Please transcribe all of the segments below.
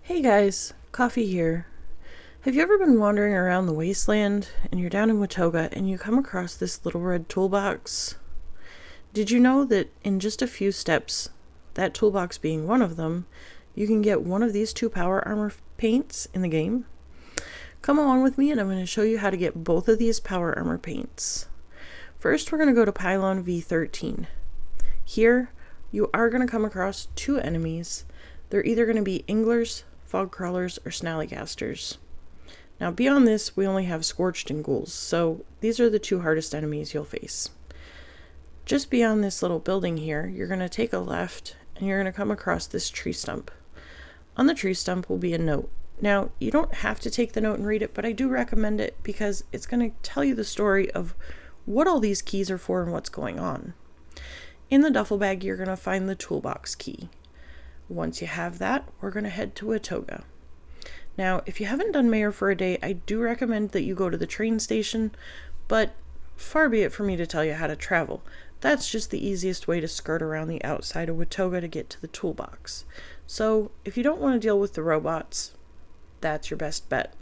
Hey guys, Coffee here. Have you ever been wandering around the wasteland and you're down in Watoga and you come across this little red toolbox? Did you know that in just a few steps, that toolbox being one of them, you can get one of these two power armor paints in the game? Come along with me and I'm going to show you how to get both of these power armor paints. First, we're going to go to Pylon V-13. Here, you are going to come across two enemies. They're either going to be Inglers, fog crawlers, or snallygasters. Now beyond this, we only have scorched and ghouls, so these are the two hardest enemies you'll face. Just beyond this little building here, you're going to take a left and you're going to come across this tree stump. On the tree stump will be a note. Now, you don't have to take the note and read it, but I do recommend it because it's going to tell you the story of what all these keys are for and what's going on. In the duffel bag, you're going to find the toolbox key. Once you have that, we're going to head to Watoga. Now, if you haven't done Mayor for a day, I do recommend that you go to the train station, but far be it for me to tell you how to travel. That's just the easiest way to skirt around the outside of Watoga to get to the toolbox. So, if you don't want to deal with the robots, that's your best bet.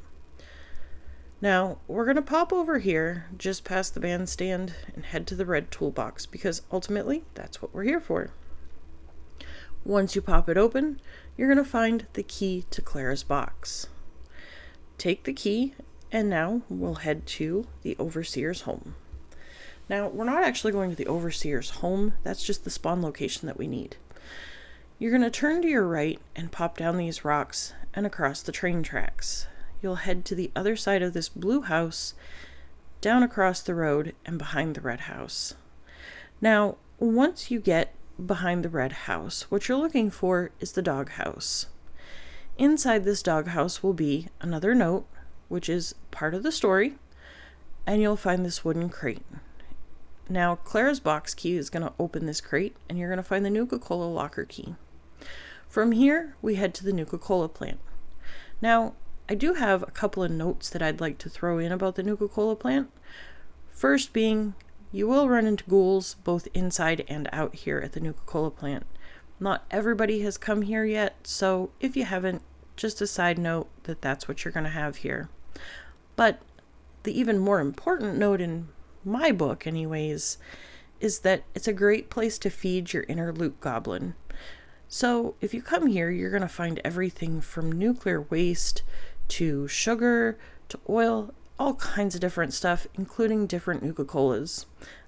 Now, we're going to pop over here, just past the bandstand, and head to the red toolbox, because ultimately, that's what we're here for. Once you pop it open, you're going to find the key to Clara's box. Take the key, and now we'll head to the Overseer's home. Now, we're not actually going to the Overseer's home, that's just the spawn location that we need. You're going to turn to your right and pop down these rocks and across the train tracks. You'll head to the other side of this blue house, down across the road, and behind the red house. Now, once you get behind the red house, what you're looking for is the doghouse. Inside this doghouse will be another note, which is part of the story, and you'll find this wooden crate. Now, Clara's box key is going to open this crate, and you're going to find the Nuka Cola locker key. From here, we head to the Nuka Cola plant. Now, I do have a couple of notes that I'd like to throw in about the Nuka Cola plant. First being, you will run into ghouls both inside and out here at the Nuka Cola plant. Not everybody has come here yet, so if you haven't, just a side note that that's what you're going to have here. But the even more important note in my book anyways, is that it's a great place to feed your inner loot goblin. So if you come here, you're going to find everything from nuclear waste to sugar to oil, all kinds of different stuff, including different Nuka Colas.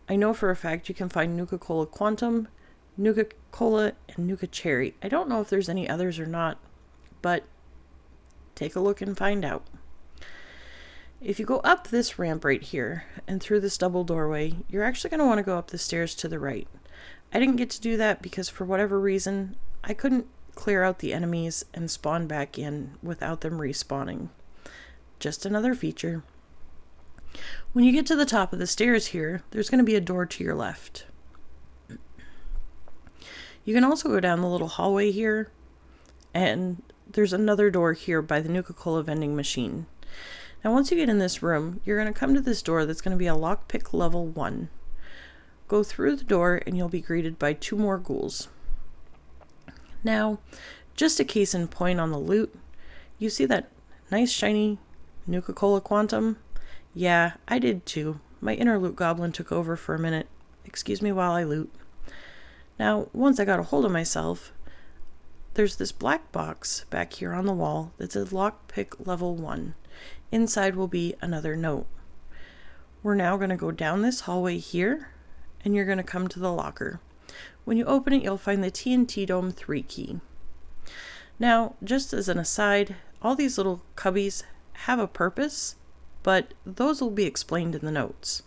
I know for a fact you can find Nuka Cola Quantum, Nuka Cola, and Nuka Cherry. I don't know if there's any others or not, but take a look and find out. If you go up this ramp right here and through this double doorway, you're actually going to want to go up the stairs to the right. I didn't get to do that because for whatever reason, I couldn't clear out the enemies and spawn back in without them respawning. Just another feature. When you get to the top of the stairs here, there's going to be a door to your left. You can also go down the little hallway here, and there's another door here by the Nuka Cola vending machine. Now once you get in this room, you're going to come to this door that's going to be a lockpick level 1. Go through the door and you'll be greeted by 2 more ghouls. Now, just a case in point on the loot, you see that nice shiny Nuka Cola Quantum? Yeah, I did too. My inner loot goblin took over for a minute. Excuse me while I loot. Now, once I got a hold of myself, there's this black box back here on the wall that says lockpick level 1. Inside will be another note. We're now going to go down this hallway here, and you're going to come to the locker. When you open it, you'll find the TNT Dome 3 key. Now, just as an aside, all these little cubbies have a purpose, but those will be explained in the notes.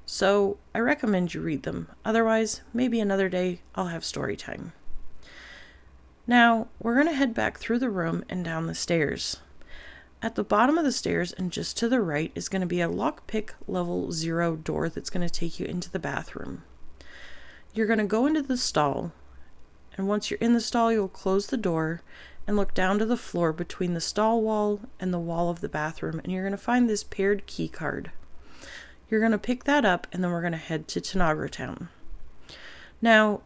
So I recommend you read them. Otherwise, maybe another day I'll have story time. Now, we're going to head back through the room and down the stairs. At the bottom of the stairs and just to the right is going to be a lockpick level 0 door that's going to take you into the bathroom. You're going to go into the stall, and once you're in the stall, you'll close the door and look down to the floor between the stall wall and the wall of the bathroom, and you're going to find this paired key card. You're going to pick that up, and then we're going to head to Tanagra Town. Now,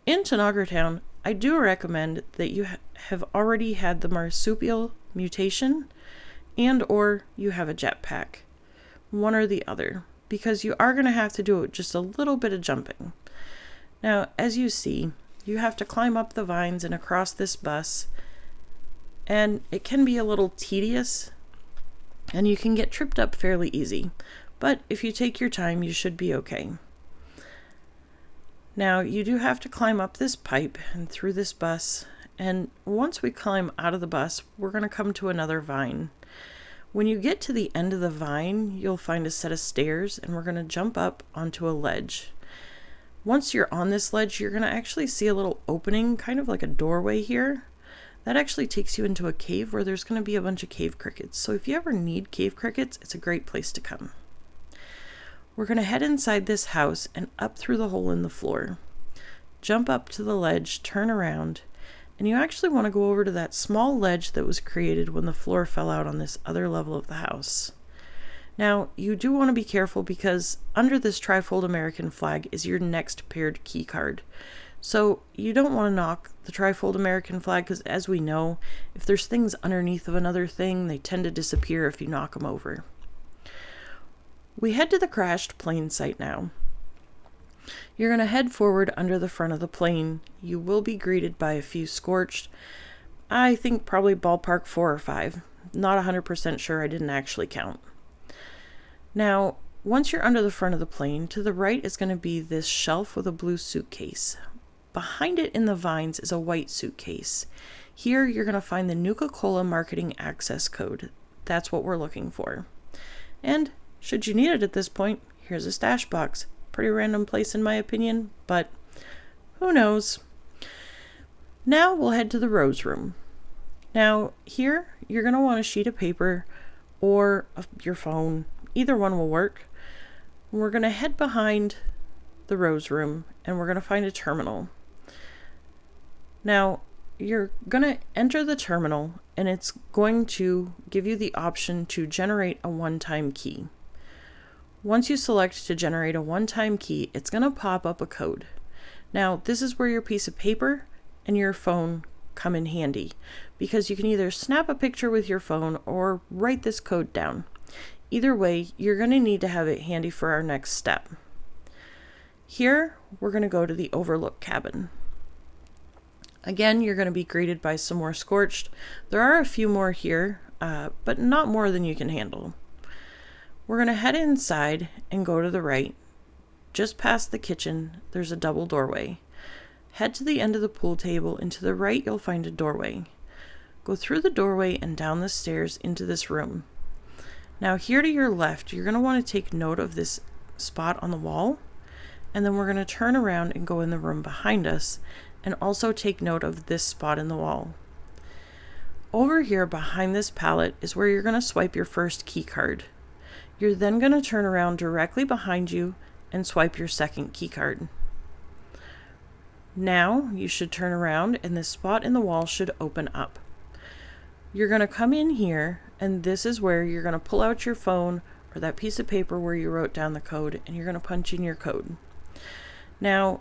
in Tanagra Town, I do recommend that you have already had the marsupial mutation and or you have a jetpack, one or the other, because you are going to have to do just a little bit of jumping. Now, as you see, you have to climb up the vines and across this bus, and it can be a little tedious, and you can get tripped up fairly easy, but if you take your time, you should be okay. Now, you do have to climb up this pipe and through this bus, and once we climb out of the bus, we're going to come to another vine. When you get to the end of the vine, you'll find a set of stairs, and we're going to jump up onto a ledge. Once you're on this ledge, you're going to actually see a little opening, kind of like a doorway here. That actually takes you into a cave where there's going to be a bunch of cave crickets. So if you ever need cave crickets, it's a great place to come. We're going to head inside this house and up through the hole in the floor. Jump up to the ledge, turn around, and you actually want to go over to that small ledge that was created when the floor fell out on this other level of the house. Now, you do want to be careful because under this trifold American flag is your next paired key card. So you don't want to knock the trifold American flag because, as we know, if there's things underneath of another thing, they tend to disappear if you knock them over. We head to the crashed plane site now. You're going to head forward under the front of the plane. You will be greeted by a few scorched. I think probably ballpark 4 or 5. Not 100% sure, I didn't actually count. Now, once you're under the front of the plane, to the right is going to be this shelf with a blue suitcase. Behind it in the vines is a white suitcase. Here you're going to find the Nuka Cola marketing access code. That's what we're looking for. And should you need it at this point, here's a stash box. Pretty random place in my opinion, but who knows. Now we'll head to the rose room. Now here you're going to want a sheet of paper or your phone. Either one will work. We're going to head behind the rose room and we're going to find a terminal. Now you're going to enter the terminal and it's going to give you the option to generate a one-time key. Once you select to generate a one-time key, it's going to pop up a code. Now, this is where your piece of paper and your phone come in handy because you can either snap a picture with your phone or write this code down. Either way, you're going to need to have it handy for our next step. Here, we're going to go to the Overlook cabin. Again, you're going to be greeted by some more scorched. There are a few more here, but not more than you can handle. We're going to head inside and go to the right. Just past the kitchen, there's a double doorway. Head to the end of the pool table, and to the right you'll find a doorway. Go through the doorway and down the stairs into this room. Now here to your left, you're going to want to take note of this spot on the wall, and then we're going to turn around and go in the room behind us, and also take note of this spot in the wall. Over here behind this pallet is where you're going to swipe your first key card. You're then going to turn around directly behind you and swipe your second key card. Now you should turn around and this spot in the wall should open up. You're going to come in here and this is where you're going to pull out your phone or that piece of paper where you wrote down the code and you're going to punch in your code. Now,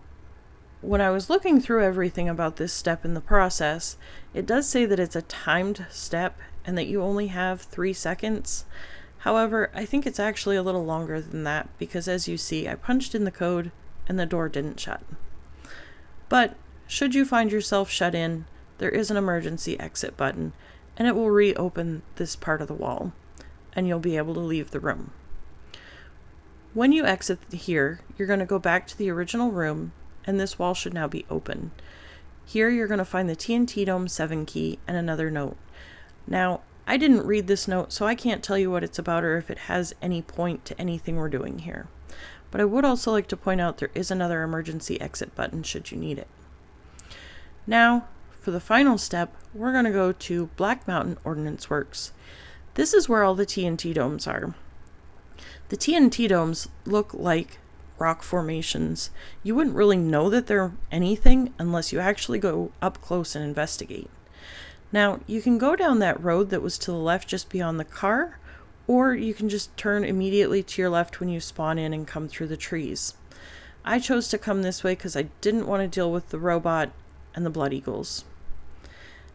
when I was looking through everything about this step in the process, it does say that it's a timed step and that you only have 3 seconds. However, I think it's actually a little longer than that because as you see, I punched in the code and the door didn't shut. But should you find yourself shut in, there is an emergency exit button and it will reopen this part of the wall and you'll be able to leave the room. When you exit here, you're going to go back to the original room and this wall should now be open. Here you're going to find the TNT Dome 7 key and another note. Now, I didn't read this note, so I can't tell you what it's about or if it has any point to anything we're doing here. But I would also like to point out there is another emergency exit button should you need it. Now, for the final step, we're going to go to Black Mountain Ordnance Works. This is where all the TNT domes are. The TNT domes look like rock formations. You wouldn't really know that they're anything unless you actually go up close and investigate. Now, you can go down that road that was to the left just beyond the car, or you can just turn immediately to your left when you spawn in and come through the trees. I chose to come this way because I didn't want to deal with the robot and the Blood Eagles.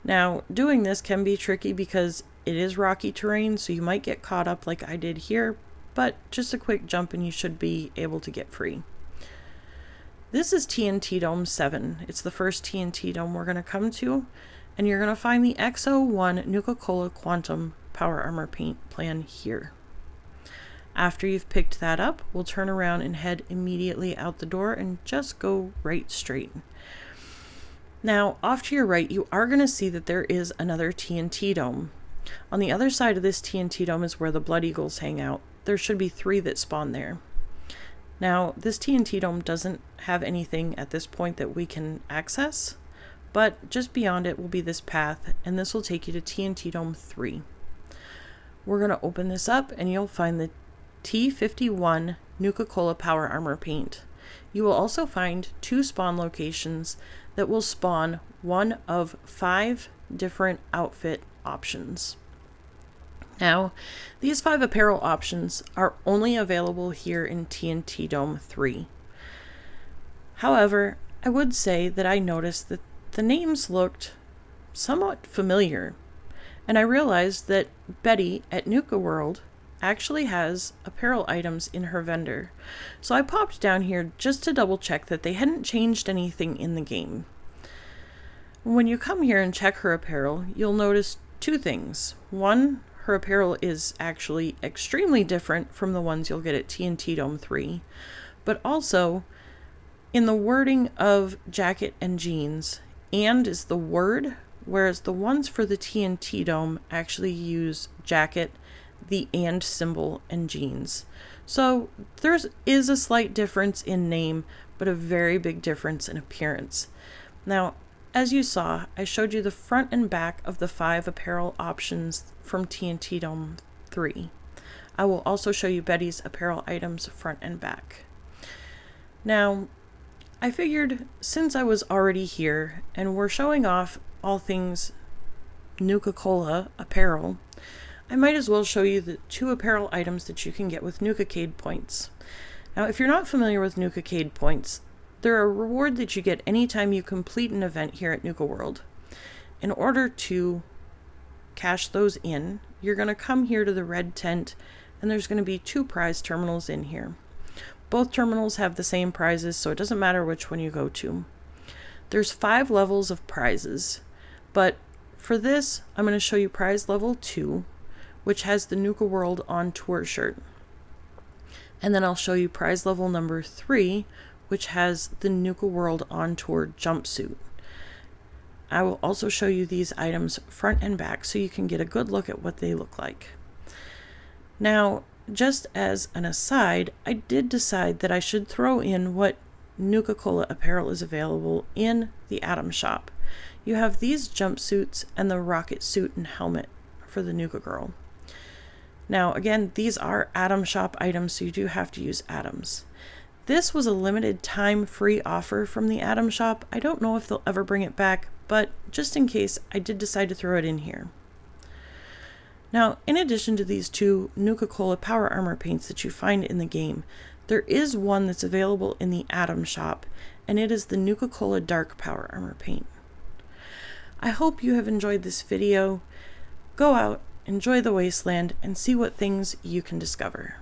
Now, doing this can be tricky because it is rocky terrain, so you might get caught up like I did here, but just a quick jump and you should be able to get free. This is TNT Dome 7. It's the first TNT Dome we're going to come to, and you're going to find the XO1 Nuka Cola Quantum Power Armor Paint plan here. After you've picked that up, we'll turn around and head immediately out the door and just go right straight. Now, off to your right, you are going to see that there is another TNT Dome. On the other side of this TNT Dome is where the Blood Eagles hang out. There should be 3 that spawn there. Now, this TNT Dome doesn't have anything at this point that we can access, but just beyond it will be this path, and this will take you to TNT Dome 3. We're going to open this up, and you'll find the T51 Nuka Cola Power Armor Paint. You will also find 2 spawn locations that will spawn one of 5 different outfit options. Now, these 5 apparel options are only available here in TNT Dome 3. However, I would say that I noticed that the names looked somewhat familiar, and I realized that Betty at Nuka-World actually has apparel items in her vendor. So I popped down here just to double check that they hadn't changed anything in the game. When you come here and check her apparel, you'll notice 2 things. One, her apparel is actually extremely different from the ones you'll get at TNT Dome 3, but also in the wording of jacket and jeans, and is the word, whereas the ones for the TNT Dome actually use jacket, the and symbol, and jeans. So there is a slight difference in name, but a very big difference in appearance. Now, as you saw, I showed you the front and back of the 5 apparel options from TNT Dome 3. I will also show you Betty's apparel items front and back. Now, I figured since I was already here and we're showing off all things Nuka Cola apparel, I might as well show you the 2 apparel items that you can get with Nuka-Cade points. Now, if you're not familiar with Nuka-Cade points, they're a reward that you get anytime you complete an event here at Nuka-World. In order to cash those in, you're going to come here to the red tent, and there's going to be 2 prize terminals in here. Both terminals have the same prizes, so it doesn't matter which one you go to. There's 5 levels of prizes, but for this, I'm going to show you prize level 2, which has the Nuka-World on tour shirt. And then I'll show you prize level number 3, which has the Nuka-World on tour jumpsuit. I will also show you these items front and back so you can get a good look at what they look like. Now, just as an aside, I did decide that I should throw in what Nuka Cola apparel is available in the Atom Shop. You have these jumpsuits and the rocket suit and helmet for the Nuka Girl. Now, again, these are Atom Shop items, so you do have to use atoms. This was a limited time free offer from the Atom Shop. I don't know if they'll ever bring it back, but just in case, I did decide to throw it in here. Now, in addition to these 2 Nuka Cola Power Armor paints that you find in the game, there is one that's available in the Atom Shop, and it is the Nuka Cola Dark Power Armor paint. I hope you have enjoyed this video. Go out, enjoy the wasteland, and see what things you can discover.